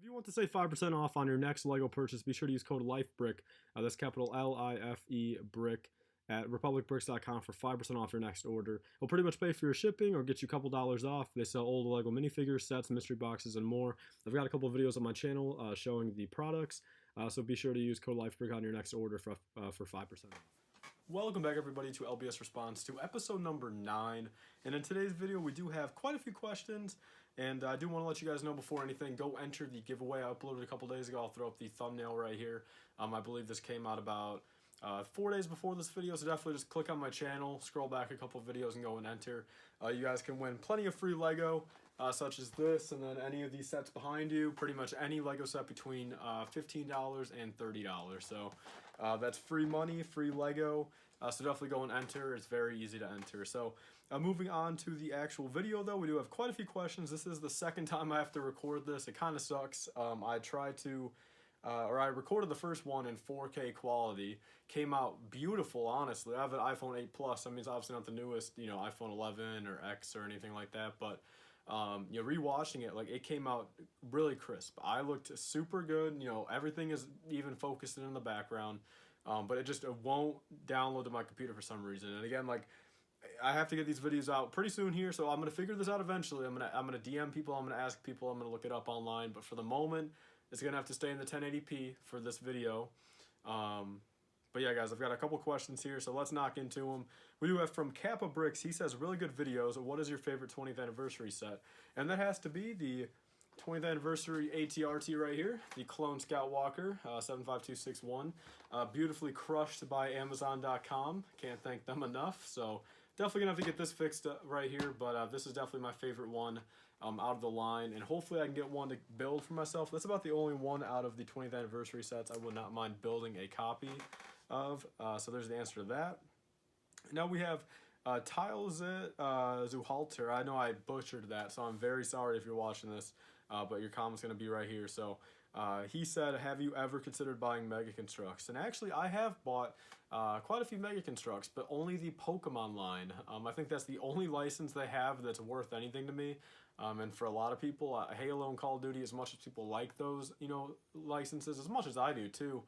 If you want to save 5% off on your next LEGO purchase, be sure to use code LIFEBRICK, that's capital L-I-F-E BRICK, at republicbricks.com for 5% off your next order. It'll pretty much pay for your shipping or get you a couple dollars off. They sell old LEGO minifigures, sets, mystery boxes, and more. I've got a couple of videos on my channel showing the products, so be sure to use code LIFEBRICK on your next order for 5% off. Welcome back, everybody, to LBS Response to episode number 9. And in today's video, we do have quite a few questions. And I do want to let you guys know before anything, go enter the giveaway I uploaded a couple days ago. I'll throw up the thumbnail right here. I believe this came out about 4 days before this video, so definitely just click on my channel, scroll back a couple of videos, and go and enter. You guys can win plenty of free LEGO, such as this, and then any of these sets behind you. Pretty much any LEGO set between $15 and $30. So that's free money, free LEGO. So definitely go and enter. It's very easy to enter. So moving on to the actual video, though, we do have quite a few questions. This is the second time I have to record this. It kind of sucks. I recorded the first one in 4K quality. Came out beautiful, honestly. I have an iPhone 8 Plus. I mean, it's obviously not the newest, iPhone 11 or X or anything like that, but rewatching it, like, it came out really crisp. I looked super good. Everything is even focused in the background, but it won't download to my computer for some reason. And again, like, I have to get these videos out pretty soon here, so I'm gonna figure this out eventually. I'm gonna DM people. I'm gonna ask people. I'm gonna look it up online. But for the moment, it's gonna have to stay in the 1080p for this video. But yeah, guys, I've got a couple questions here, so let's knock into them. We do have from Kappa Bricks. He says, really good videos. What is your favorite 20th anniversary set? And that has to be the 20th anniversary ATRT right here, the Clone Scout Walker 75261. Beautifully crushed by Amazon.com. Can't thank them enough. So definitely gonna have to get this fixed right here, but this is definitely my favorite one out of the line, and hopefully I can get one to build for myself. That's about the only one out of the 20th anniversary sets I would not mind building a copy of. So there's the answer to that. Now we have Tiles Zuhalter. I know I butchered that, so I'm very sorry if you're watching this, but your comment's going to be right here. So he said, have you ever considered buying Mega Construx? And actually, I have bought quite a few Mega Construx, but only the Pokemon line. I think that's the only license they have that's worth anything to me. And for a lot of people, Halo and Call of Duty, as much as people like those, licenses, as much as I do too,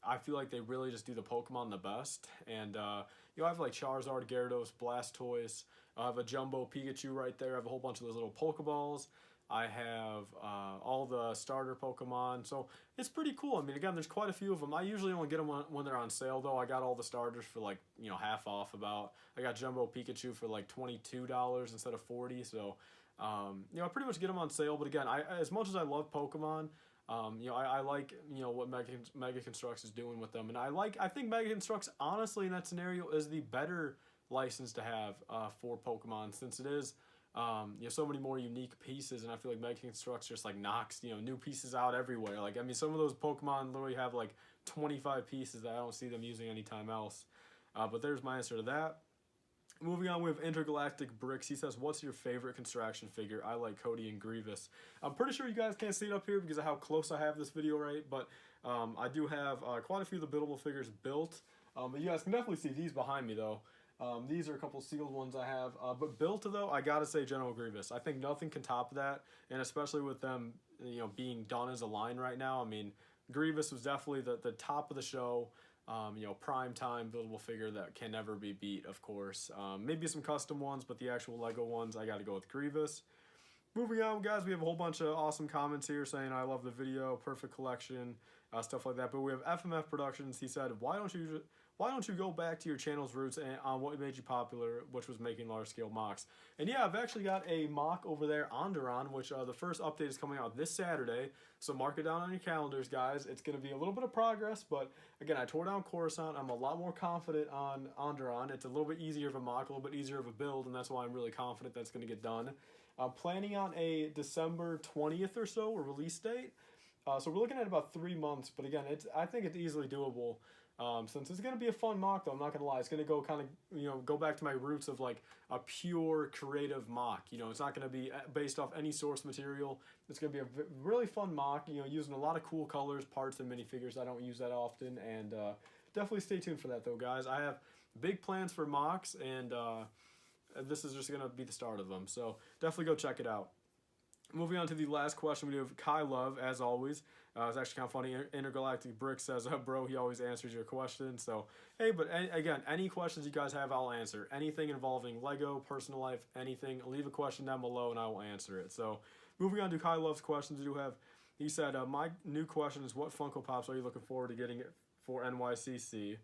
I feel like they really just do the Pokemon the best. And, I have like Charizard, Gyarados, Blastoise. I have a Jumbo Pikachu right there. I have a whole bunch of those little Pokeballs. I have all the starter Pokemon. So it's pretty cool. I mean, again, there's quite a few of them. I usually only get them when they're on sale, though. I got all the starters for like, half off about. I got Jumbo Pikachu for like $22 instead of $40. So, I pretty much get them on sale. But again, as much as I love Pokemon, I like, what Mega Construx is doing with them. And I think Mega Construx, honestly, in that scenario, is the better license to have for Pokemon, since it is, so many more unique pieces. And I feel like Mega Construx just, like, knocks, new pieces out everywhere. Like, I mean, some of those Pokemon literally have, like, 25 pieces that I don't see them using anytime else. But there's my answer to that. Moving on, we have Intergalactic Bricks. He says, what's your favorite construction figure? I like Cody and Grievous. I'm pretty sure you guys can't see it up here because of how close I have this video, right? But I do have quite a few of the buildable figures built. But you guys can definitely see these behind me, though. These are a couple sealed ones I have. But built, though, I gotta say General Grievous. I think nothing can top that. And especially with them, being done as a line right now. I mean, Grievous was definitely the top of the show. Prime time buildable figure that can never be beat, of course. Maybe some custom ones, but the actual LEGO ones, I got to go with Grievous. Moving on, guys, we have a whole bunch of awesome comments here saying, I love the video, perfect collection, stuff like that. But we have FMF Productions. He said, why don't you go back to your channel's roots and on what made you popular, which was making large-scale MOCs? And yeah, I've actually got a MOC over there, Onderon, which the first update is coming out this Saturday. So mark it down on your calendars, guys. It's going to be a little bit of progress, but again, I tore down Coruscant. I'm a lot more confident on Onderon. It's a little bit easier of a MOC, a little bit easier of a build, and that's why I'm really confident that's going to get done. Planning on a December 20th or so, a release date. So we're looking at about 3 months, but again, I think it's easily doable. Since it's going to be a fun MOC, though, I'm not going to lie. It's going to go kind of, go back to my roots of like a pure creative MOC. It's not going to be based off any source material. It's going to be a really fun MOC, using a lot of cool colors, parts, and minifigures. I don't use that often, and definitely stay tuned for that, though, guys. I have big plans for MOCs, and this is just going to be the start of them. So definitely go check it out. Moving on to the last question, we do have Kai Love, as always. It's actually kind of funny. Intergalactic Brick says, bro, he always answers your questions. So, hey, but again, any questions you guys have, I'll answer. Anything involving Lego, personal life, anything, leave a question down below and I will answer it. So, moving on to Kai Love's questions, we do have, he said, my new question is, what Funko Pops are you looking forward to getting for NYCC?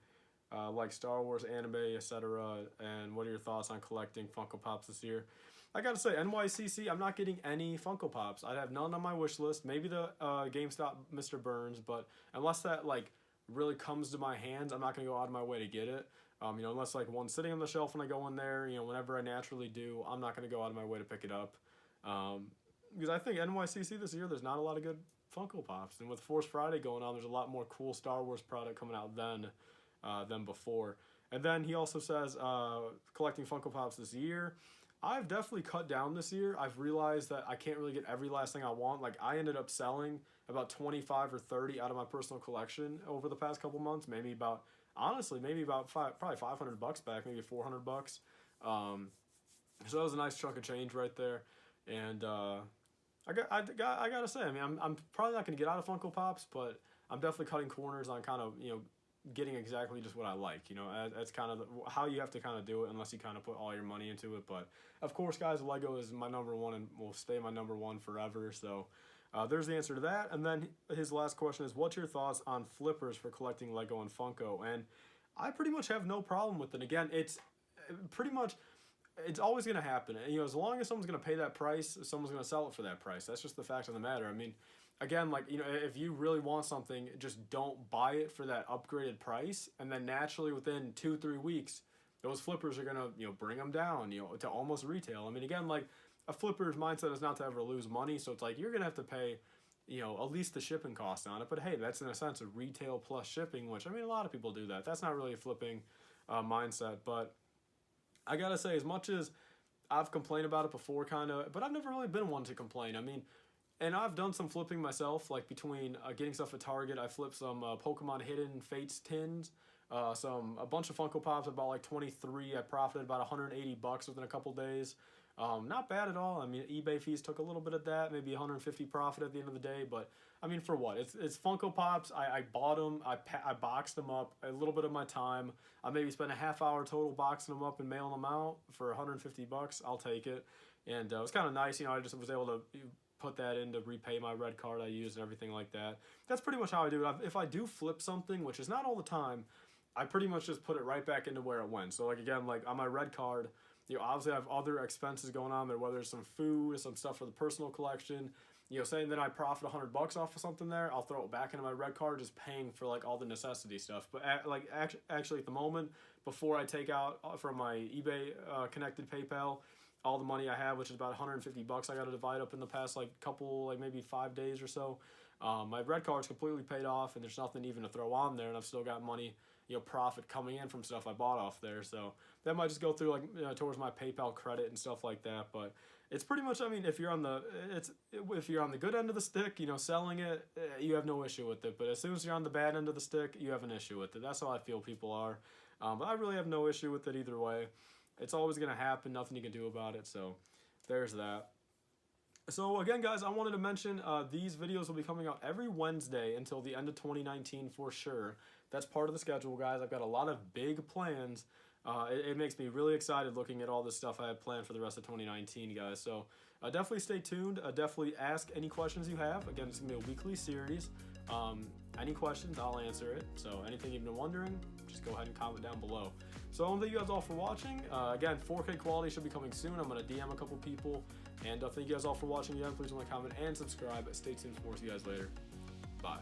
Like Star Wars, anime, etc. And what are your thoughts on collecting Funko Pops this year? I gotta say, NYCC, I'm not getting any Funko Pops. I have none on my wish list. Maybe the GameStop Mr. Burns, but unless that like really comes to my hands, I'm not gonna go out of my way to get it. You know, unless like one's sitting on the shelf when I go in there, you know, whenever I naturally do, I'm not gonna go out of my way to pick it up. Because I think NYCC this year, there's not a lot of good Funko Pops, and with Force Friday going on, there's a lot more cool Star Wars product coming out than before. And then he also says, collecting Funko Pops this year. I've definitely cut down this year. I've realized that I can't really get every last thing I want. Like, I ended up selling about 25 or 30 out of my personal collection over the past couple months. Maybe about, honestly, probably $500 back, maybe $400. So that was a nice chunk of change right there. And I gotta say, I mean, I'm probably not gonna get out of Funko Pops, but I'm definitely cutting corners on kind of, you know, getting exactly just what I like. You know, that's kind of how you have to kind of do it, unless you kind of put all your money into it. But of course, guys, Lego is my number one and will stay my number one forever. So there's the answer to that. And then his last question is, what's your thoughts on flippers for collecting Lego and Funko? And I pretty much have no problem with it. Again, it's pretty much, it's always going to happen. And, you know, as long as someone's going to pay that price, someone's going to sell it for that price. That's just the fact of the matter. I mean, again, like, you know, if you really want something, just don't buy it for that upgraded price. And then naturally within 2-3 weeks, those flippers are going to, you know, bring them down, you know, to almost retail. I mean, again, like, a flipper's mindset is not to ever lose money. So it's like, you're going to have to pay, you know, at least the shipping cost on it. But hey, that's in a sense a retail plus shipping, which, I mean, a lot of people do that. That's not really a flipping mindset. But I got to say, as much as I've complained about it before, kind of, but I've never really been one to complain. I mean, and I've done some flipping myself, like between getting stuff at Target. I flipped some Pokemon Hidden Fates tins, a bunch of Funko Pops. I bought like 23. I profited about $180 within a couple days. Not bad at all. I mean, eBay fees took a little bit of that, maybe 150 profit at the end of the day. But I mean, for what? It's Funko Pops. I bought them. I boxed them up. A little bit of my time. I maybe spent a half hour total boxing them up and mailing them out for $150. I'll take it. And it was kind of nice. You know, I just was able to put that in to repay my red card I used and everything like that. That's pretty much how I do it. If I do flip something, which is not all the time, I pretty much just put it right back into where it went. So like, again, like on my red card, you know, obviously I have other expenses going on there, whether it's some food, some stuff for the personal collection, you know, saying that I profit $100 off of something there, I'll throw it back into my red card, just paying for like all the necessity stuff. But actually at the moment, before I take out from my eBay connected PayPal, all the money I have, which is about $150, I got to divide up in the past like couple, like maybe 5 days or so. My red card's completely paid off, and there's nothing even to throw on there, and I've still got money, you know, profit coming in from stuff I bought off there. So that might just go through like, you know, towards my PayPal credit and stuff like that. But it's pretty much, I mean, if you're on the good end of the stick, you know, selling it, you have no issue with it. But as soon as you're on the bad end of the stick, you have an issue with it. That's how I feel people are. But I really have no issue with it either way. It's always going to happen. Nothing you can do about it. So there's that. So again, guys, I wanted to mention these videos will be coming out every Wednesday until the end of 2019 for sure. That's part of the schedule, guys. I've got a lot of big plans. It makes me really excited looking at all this stuff I have planned for the rest of 2019, guys. So definitely stay tuned. Definitely ask any questions you have. Again, it's going to be a weekly series. Any questions, I'll answer it. So anything you've been wondering, just go ahead and comment down below. So I want to thank you guys all for watching. Again, 4K quality should be coming soon. I'm going to DM a couple people. And thank you guys all for watching again. Please like, comment, and subscribe. Stay tuned for more. See you guys later. Bye.